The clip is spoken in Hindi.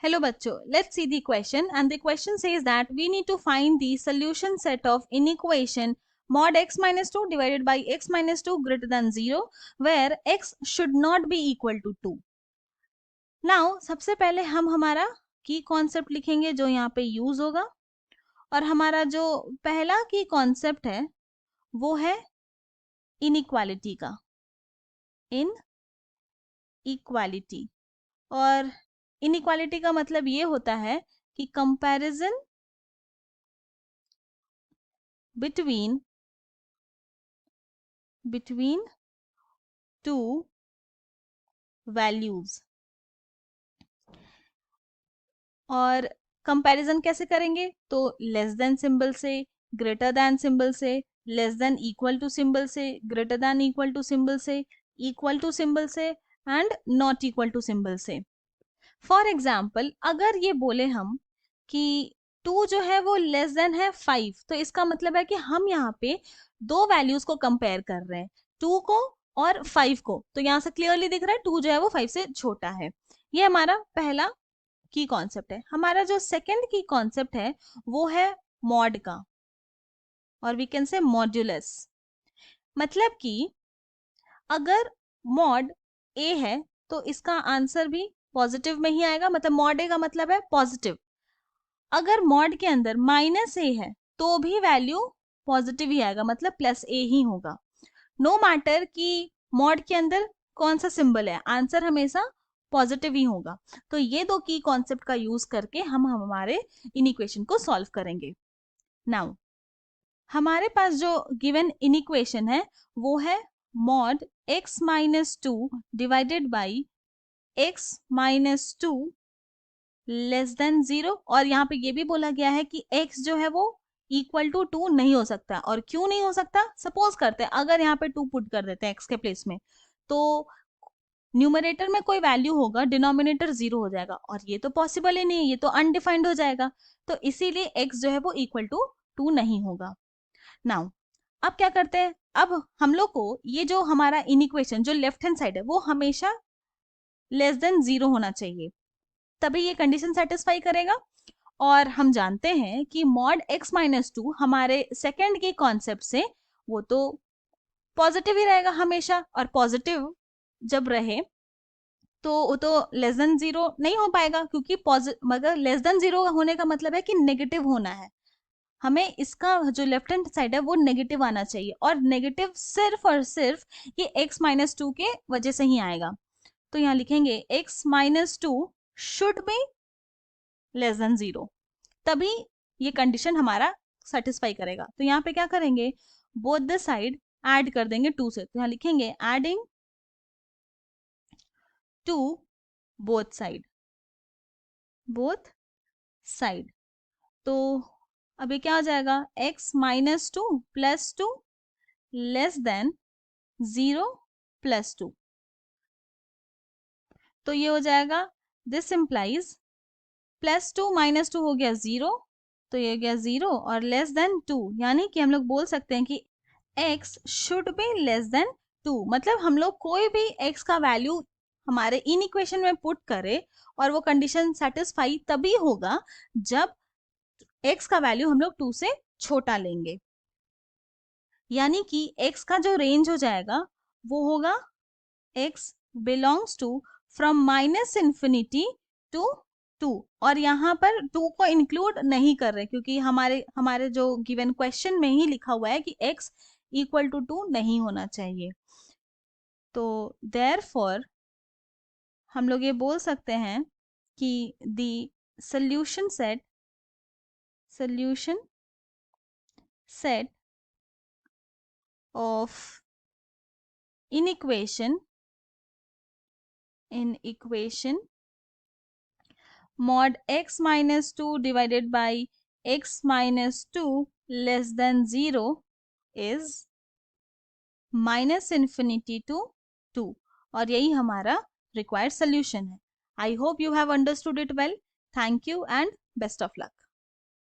Hello bachcho, let's see the question, and the question says that we need to find the solution set of inequation mod x minus 2 divided by x minus 2 greater than 0 where x should not be equal to 2. Now सबसे पहले हम हमारा की कॉन्सेप्ट लिखेंगे जो यहाँ पे यूज होगा, और हमारा जो पहला की कॉन्सेप्ट है वो है इनइक्वालिटी का, इन इक्वालिटी। और इनइक्वालिटी का मतलब ये होता है कि कंपैरिजन बिटवीन टू वैल्यूज। और कंपैरिजन कैसे करेंगे? तो लेस देन सिंबल से, ग्रेटर देन सिंबल से, less than equal to symbol से, greater than equal to symbol से, इक्वल टू सिंबल से and not equal to symbol से। फॉर एग्जाम्पल अगर ये बोले हम कि 2 जो है वो लेस देन है 5, तो इसका मतलब है कि हम यहाँ पे दो वैल्यूज को कंपेयर कर रहे हैं, 2 को और 5 को। तो यहाँ से क्लियरली दिख रहा है 2 जो है वो 5 से छोटा है। ये हमारा पहला की कॉन्सेप्ट है। हमारा जो सेकंड की कॉन्सेप्ट है वो है मॉड का, और वी कैन से मॉड्यूलस। मतलब कि अगर मॉड ए है तो इसका आंसर भी पॉजिटिव में ही आएगा, मतलब मॉड ए का मतलब है पॉजिटिव। अगर मॉड के अंदर माइनस ए है तो भी वैल्यू पॉजिटिव ही आएगा, मतलब प्लस ए ही होगा। नो मैटर कि मॉड के अंदर कौन सा सिंबल है, आंसर हमेशा पॉजिटिव ही होगा। तो ये दो की कॉन्सेप्ट का यूज करके हम हमारे इन इक्वेशन को सॉल्व करेंगे। नाउ हमारे पास जो गिवन इन इक्वेशन है वो है mod x minus 2 divided by x minus 2 less than 0। और यहाँ पे ये भी बोला गया है कि x जो है वो इक्वल टू 2 नहीं हो सकता। और क्यों नहीं हो सकता? सपोज करते हैं अगर यहाँ पे 2 पुट कर देते हैं x के प्लेस में, तो न्यूमरेटर में कोई वैल्यू होगा, डिनोमिनेटर 0 हो जाएगा, और ये तो पॉसिबल ही नहीं है, ये तो अनडिफाइंड हो जाएगा। तो इसीलिए x जो है वो इक्वल टू 2 नहीं होगा। नाउ अब क्या करते हैं, अब हम लोग को ये जो हमारा इन इक्वेशन जो लेफ्ट हैंड साइड है वो हमेशा लेस देन 0 होना चाहिए, तभी ये कंडीशन सेटिस्फाई करेगा। और हम जानते हैं कि मॉड x माइनस 2 हमारे सेकेंड के कॉन्सेप्ट से वो तो पॉजिटिव ही रहेगा हमेशा, और पॉजिटिव जब रहे तो वो तो लेस देन 0 नहीं हो पाएगा, क्योंकि मगर लेस देन 0 होने का मतलब है कि नेगेटिव होना है। हमें इसका जो लेफ्ट हैंड साइड है वो नेगेटिव आना चाहिए, और नेगेटिव सिर्फ और सिर्फ ये x माइनस 2 के वजह से ही आएगा। तो यहाँ लिखेंगे x minus 2 should be less than 0, तभी ये कंडीशन हमारा सेटिस्फाई करेगा। तो यहाँ पे क्या करेंगे, बोथ द साइड ऐड कर देंगे 2 से। तो यहाँ लिखेंगे एडिंग टू बोथ साइड। तो अभी क्या हो जाएगा, x minus 2 plus 2 less than 0 plus 2। तो ये हो जाएगा, दिस इंप्लाइज प्लस 2 माइनस 2 हो गया 0, तो ये हो गया 0 और लेस देन 2, यानी कि हम लोग बोल सकते हैं कि x should be less than 2। मतलब हम लोग कोई भी x का वैल्यू हमारे इन इक्वेशन में पुट करे और वो कंडीशन सेटिस्फाई तभी होगा जब x का वैल्यू हम लोग 2 से छोटा लेंगे। यानी कि x का जो रेंज हो जाएगा वो होगा x belongs to from minus infinity to 2। और यहाँ पर 2 को इंक्लूड नहीं कर रहे, क्योंकि हमारे हमारे जो गिवन क्वेश्चन में ही लिखा हुआ है कि x इक्वल टू 2 नहीं होना चाहिए। तो देयरफॉर हम लोग ये बोल सकते हैं कि the solution set of in equation mod x minus 2 divided by x minus 2 less than 0 is minus infinity to 2, और यही हमारा required solution है। I hope you have understood it well. Thank you and best of luck.